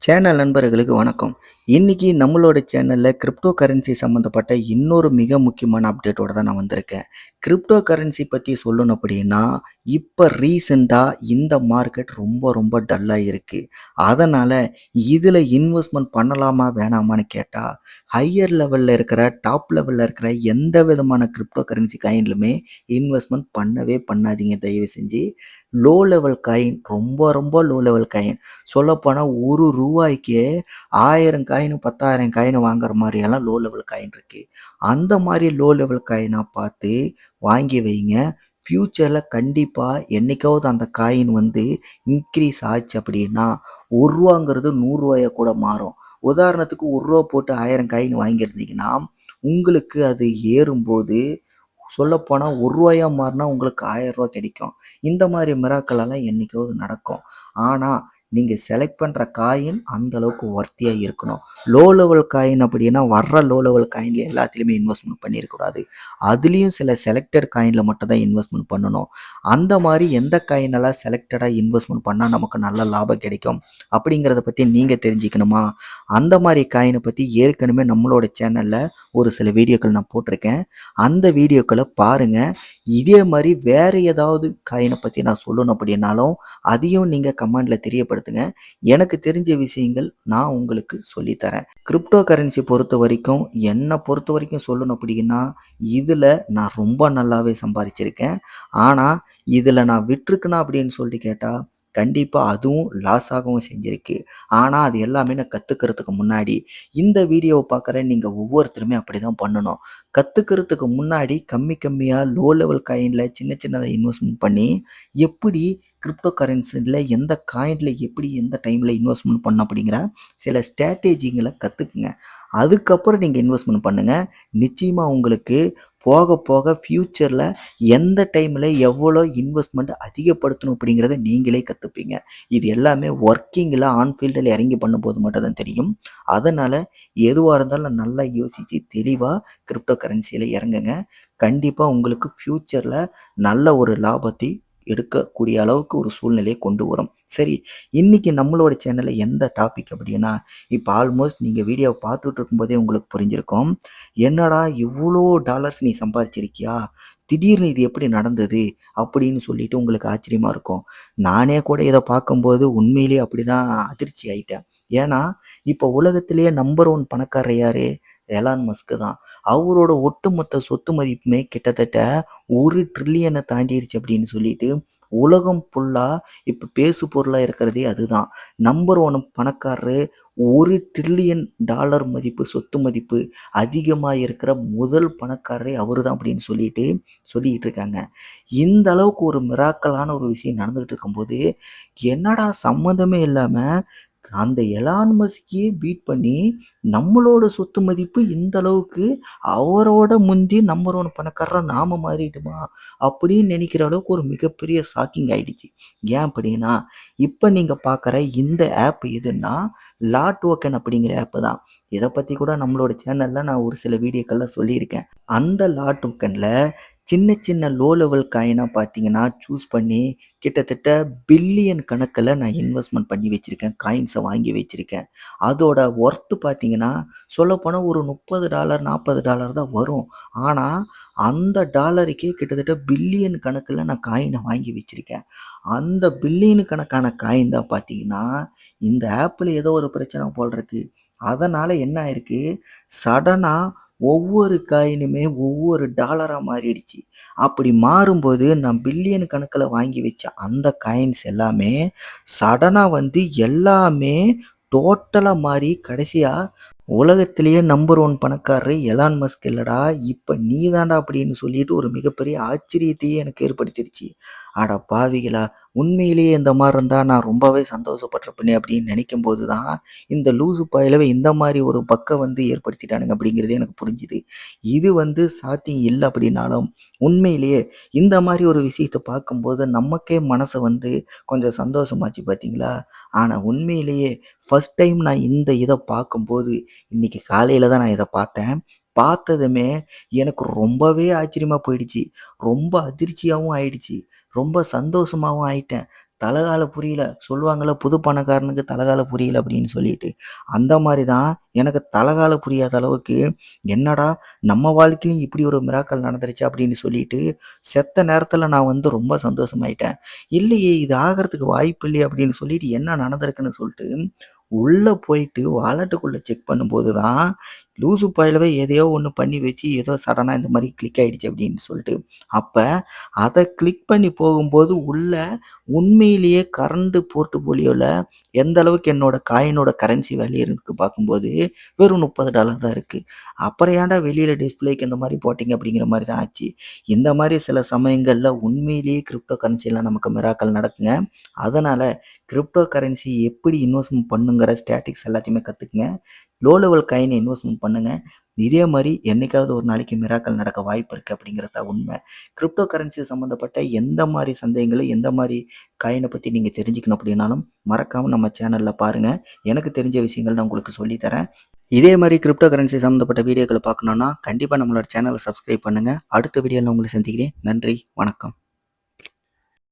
Channel நண்பர்களுக்கு வணக்கம். இன்னைக்கு நம்மளோட சேனல்ல கிரிப்டோ கரன்சி சம்மந்தப்பட்ட இன்னொரு மிக முக்கியமான அப்டேட்டோட தான் நான் வந்திருக்கேன். கிரிப்டோ கரன்சி பத்தி சொல்லணும் அப்படின்னா, இப்ப ரீசென்ட்டா இந்த மார்க்கெட் ரொம்ப ரொம்ப டல்லா இருக்கு. அதனால இதுல இன்வெஸ்ட்மென்ட் பண்ணலாமா வேணாமான்னு கேட்டா, ஹையர் லெவல்ல இருக்கிற, டாப் லெவல்ல இருக்கிற எந்த விதமான கிரிப்டோ கரன்சி காயின்லுமே இன்வெஸ்ட்மென்ட் பண்ணவே பண்ணாதீங்க தயவு செஞ்சு. லோ லெவல் காயின் ரொம்ப ரொம்ப லோ லெவல் காயின் சொல்லப்போனா ரூ. 1க்கே 1000 காயின் 10,000 காயின் வாங்குற மாரியெல்லாம் லோ லெவல் காயின் இருக்கு. அந்த மாரி லோ லெவல் காயினா பார்த்து வாங்கி வைங்க. ஃப்யூச்சர்ல கண்டிப்பா என்னைக்காவது அந்த காயின் வந்து இன்க்ரீஸ் ஆச்சு அப்படின்னா, ரூ. 1ங்கிறது ரூ. 100 கூட மாறும். உதாரணத்துக்கு ரூ. 1 போட்டு 1000 காயின் வாங்கியிருந்தீங்கன்னா, உங்களுக்கு அது ஏறும்போது சொல்லப்போனா ரூ. 1 மாறுனா உங்களுக்கு ரூ. 1000 கிடைக்கும். இந்த மாரி மிராக்கிள் எல்லாம் என்னைக்காவது நடக்கும். ஆனா, நீங்க செலக்ட் பண்ற காயின் அந்த அளவுக்கு வொர்த்தியா இருக்கணும். லோ லெவல் காயின் அப்படின்னா வர்ற லோ லெவல் காயின்ல எல்லாத்துலயுமே இன்வெஸ்ட்மென்ட் பண்ணிறக்கூடாது. அதுலயும் சில செலக்டட் காயின்ல மட்டும் தான் இன்வெஸ்ட்மென்ட் பண்ணணும். அந்த மாரி எந்த காயின் எல்லாம் செலக்டடா இன்வெஸ்ட்மென்ட் பண்ணா நமக்கு நல்ல லாபம் கிடைக்கும் அப்படிங்கிறத பத்தி நீங்க தெரிஞ்சுக்கணுமா? அந்த மாரி காயின பத்தி ஏற்கனவே நம்மளோட சேனல்ல ஒரு சில வீடியோக்கள் நான் போட்டிருக்கேன். அந்த வீடியோக்கள பாருங்க. இதே மாரி வேற ஏதாவது காயின பத்தி நான் சொல்லணும் அப்படின்னாலும், அதையும் நீங்க கமெண்ட்ல தெரியப்படுத்துங்க. எனக்கு தெரிஞ்ச விஷயங்கள் நான் உங்களுக்கு சொல்லி தரேன். கிரிப்டோ கரன்சி பொறுத்தவரைக்கும், என்ன பொறுத்தவரைக்கும் சொல்லணும் அப்படின்னா, இதுல நான் ரொம்ப நல்லாவே சம்பாரிச்சிருக்கேன். ஆனா, இதுல நான் விட்டுருக்கனா அப்படின்னு சொல்லி கேட்டா, கண்டிப்பா அதுவும் லாஸ் ஆகவும் செஞ்சிருக்கு. ஆனா, அது எல்லாமே நான் கத்துக்கிறதுக்கு முன்னாடி, இந்த வீடியோவ பார்க்குற நீங்க ஒவ்வொருத்தருமே அப்படிதான் பண்ணணும். கத்துக்கிறதுக்கு முன்னாடி கம்மி கம்மியா லோ லெவல் காயின்ல சின்ன சின்னதா இன்வெஸ்ட்மென்ட் பண்ணி, எப்படி கிரிப்டோ கரன்சில எந்த காயின்ல எப்படி எந்த டைம்ல இன்வெஸ்ட்மென்ட் பண்ணணும் அப்படிங்கிற சில ஸ்ட்ராட்டஜிங்கள கத்துக்குங்க. அதுக்கப்புறம் நீங்க இன்வெஸ்ட்மென்ட் பண்ணுங்க. நிச்சயமா உங்களுக்கு போக போக ஃபியூச்சர்ல எந்த டைம்ல எவ்வளோ இன்வெஸ்ட்மென்ட் அதிகப்படுத்தணும் அப்படிங்கிறத நீங்களே கத்துப்பீங்க. இது எல்லாமே வொர்க்கிங்ல ஆன் ஃபீல்டுல இறங்கி பண்ணும்போது மட்டும் தான் தெரியும். அதனால எதுவா இருந்தாலும் நல்லா யோசிச்சு தெளிவா கிரிப்டோ கரன்சியில இறங்குங்க. கண்டிப்பா உங்களுக்கு ஃபியூச்சர்ல நல்ல ஒரு லாபத்தை எடுக்கக்கூடிய அளவுக்கு ஒரு சூழ்நிலையை கொண்டு வரும். சரி, இன்னைக்கு நம்மளோட சேனல்ல எந்த டாபிக் அப்படின்னா, இப்ப ஆல்மோஸ்ட் நீங்க வீடியோவ பார்த்துட்டு இருக்கும்போதே உங்களுக்கு புரிஞ்சிருக்கும். என்னடா இவ்ளோ டாலர்ஸ் நீ சம்பாரிச்சிருக்கியா? திடீர்னு இது எப்படி நடந்தது? அப்படின்னு சொல்லிட்டு உங்களுக்கு ஆச்சரியமா இருக்கும். நானே கூட இத பார்க்கும்போது உண்மையிலேயே அப்படிதான் அதிர்ச்சி ஆயிட்டேன். ஏன்னா, இப்ப உலகத்திலேயே நம்பர் 1 பணக்காரர் யாரு? எலான் மஸ்க் தான். அவரோட ஒட்டுமொத்த சொத்து மதிப்புமே கிட்டத்தட்ட 1 ட்ரில்லியன தாண்டிருச்சு அப்படின்னு சொல்லிட்டு, உலகம் ஃபுல்லா இப்ப பேசு பொருளா இருக்கிறதே அதுதான். நம்பர் 1 பணக்காரரு, 1 ட்ரில்லியன் டாலர் மதிப்பு சொத்து மதிப்பு அதிகமா இருக்கிற முதல் பணக்காரரே அவரு தான் அப்படின்னு சொல்லிட்டு இருக்காங்க. இந்த அளவுக்கு ஒரு மிராக்கிளான ஒரு விஷயம் நடந்துகிட்டு இருக்கும்போது, என்னடா சம்மந்தமே இல்லாம அந்த எலான் மஸ்கையே பீட் பண்ணி நம்மளோட சொத்து மதிப்பு இந்த அளவுக்கு அவரோட முந்தி நம்பர் 1 பணக்காரரா நாம மாறிட்டோமா? அப்படின்னு நினைக்கிற அளவுக்கு ஒரு மிகப்பெரிய ஷாக்கிங் ஆயிடுச்சு. ஏன் அப்படின்னா, இப்ப நீங்க பார்க்குற இந்த ஆப் எதுன்னா, லா டோக்கன் அப்படிங்கிற ஆப் தான். இத பத்தி கூட நம்மளோட சேனல்ல நான் ஒரு சில வீடியோக்கள்ல சொல்லியிருக்கேன். அந்த லா டோக்கன்ல சின்ன சின்ன லோ லெவல் காயினா பார்த்தீங்கன்னா, சூஸ் பண்ணி கிட்டத்தட்ட பில்லியன் கணக்குல நான் இன்வெஸ்ட்மென்ட் பண்ணி வச்சிருக்கேன். காயின்ஸ வாங்கி வச்சிருக்கேன். அதோட வொர்த் பார்த்தீங்கன்னா, சொல்லப்போனா ஒரு $30 $40 தான் வரும். ஆனா, அந்த டாலருக்கே கிட்டத்தட்ட பில்லியன் கணக்குல நான் காயின வாங்கி வச்சிருக்கேன். அந்த பில்லியன் கணக்கான காயின் தான் பார்த்தீங்கன்னா, இந்த ஆப்ல ஏதோ ஒரு பிரச்சனை போல இருக்கு. அதனால என்ன ஆயிருக்கு, சடனா ஒவ்வொரு காயினுமே ஒவ்வொரு டாலரா மாறிடுச்சு. அப்படி மாறும்போது நான் பில்லியன் கணக்குல வாங்கி வச்ச அந்த காயின்ஸ் எல்லாமே சடனா வந்து எல்லாமே டோட்டலா மாறி கடைசியா உலகத்திலேயே நம்பர் 1 பணக்காரரு எலான் மஸ்க் இல்லடா! இப்ப நீ தான்டா அப்படின்னு சொல்லிட்டு ஒரு மிகப்பெரிய ஆச்சரியத்தையே எனக்கு ஏற்படுத்திருச்சு. அட பாவிகளா! உண்மையிலேயே இந்த மாரி இருந்தா நான் ரொம்பவே சந்தோஷப்பட்டிருப்பேனே அப்படின்னு நினைக்கும்போது தான், இந்த லூசு பயலுவ இந்த மாரி ஒரு பக்க வந்து ஏற்படுத்திட்டானுங்க அப்படிங்கிறது எனக்கு புரிஞ்சுது. இது வந்து சாத்தியம் இல்ல அப்படின்னாலும், உண்மையிலேயே இந்த மாரி ஒரு விஷயத்த பார்க்கும்போது நமக்கே மனச வந்து கொஞ்சம் சந்தோஷமாச்சு பார்த்தீங்களா? ஆனா உண்மையிலேயே ஃபர்ஸ்ட் டைம் நான் இந்த இத பார்க்கும்போது, இன்னைக்கு காலையில தான் நான் இத பார்த்தேன். பார்த்ததுமே எனக்கு ரொம்பவே ஆச்சரியமா போயிடுச்சு. ரொம்ப அதிர்ச்சியாவும் ஆயிடுச்சு. ரொம்ப சந்தோஷமாவும் ஆயிட்டேன். தலகால புரியல. சொல்லுவாங்கல்ல, புது பணக்காரனுக்கு தலகால புரியல அப்படின்னு சொல்லிட்டு. அந்த மாரி தான் எனக்கு தலகால புரியாத அளவுக்கு, என்னடா நம்ம வாழ்க்கையிலும் இப்படி ஒரு மிராக்கிள் நடந்துருச்சா அப்படின்னு சொல்லிட்டு, செத்த நேரத்தில நான் வந்து ரொம்ப சந்தோஷமாயிட்டேன். இல்லையே இது ஆகறதுக்கு வாய்ப்பு இல்லையே அப்படின்னு சொல்லிட்டு என்ன நடந்திருக்குன்னு சொல்லிட்டு, உள்ள போயிட்டு வாலெட்டுக்குள்ள செக் பண்ணும்போது தான், லூசு பயலுவ எதையோ ஒண்ணு பண்ணி வச்சு ஏதோ சடனா இந்த மாரி கிளிக் ஆயிடுச்சு அப்படின்னு சொல்லிட்டு. அப்ப அத கிளிக் பண்ணி போகும்போது உள்ள உண்மையிலேயே கரண்ட் போர்ட்ஃபோலியோல எந்த அளவுக்கு என்னோட காயினோட கரன்சி வேல்யூ இருக்கு பார்க்கும்போது, வெறும் $30 தான் இருக்கு. அப்புறம் ஏன்டா வெளியில டிஸ்ப்ளேக்கு இந்த மாரி போட்டீங்க அப்படிங்கிற மாரி தான் ஆச்சு. இந்த மாரி சில சமயங்கள்ல உண்மையிலேயே கிரிப்டோ கரன்சில நமக்கு மிராக்கிள் நடக்குங்க. அதனால கிரிப்டோ கரன்சி எப்படி இன்வெஸ்ட்மென்ட் பண்ணுங்கிற ஸ்டாட்டிக்ஸ் எல்லாத்தையுமே கத்துக்கங்க. லோ லெவல் காயின இன்வெஸ்ட்மென்ட் பண்ணுங்க. இதே மாரி என்னைக்காவது ஒரு நாளைக்கு மிராக்கிள் நடக்க வாய்ப்பு இருக்கு அப்படிங்கிறது தான் உண்மை. கிரிப்டோ கரன்சி சம்மந்தப்பட்ட எந்த மாரி சந்தேகங்கள, எந்த மாரி காயின பத்தி நீங்க தெரிஞ்சுக்கணும் அப்படின்னாலும், மறக்காம நம்ம சேனல்ல பாருங்க. எனக்கு தெரிஞ்ச விஷயங்கள் நான் உங்களுக்கு சொல்லி தரேன். இதே மாரி கிரிப்டோ கரன்சி சம்மந்தப்பட்ட வீடியோக்கள பார்க்கணும்னா, கண்டிப்பா நம்மளோட சேனல சப்ஸ்கிரைப் பண்ணுங்க. அடுத்த வீடியோல உங்கள சந்திக்கிறேன். நன்றி, வணக்கம்.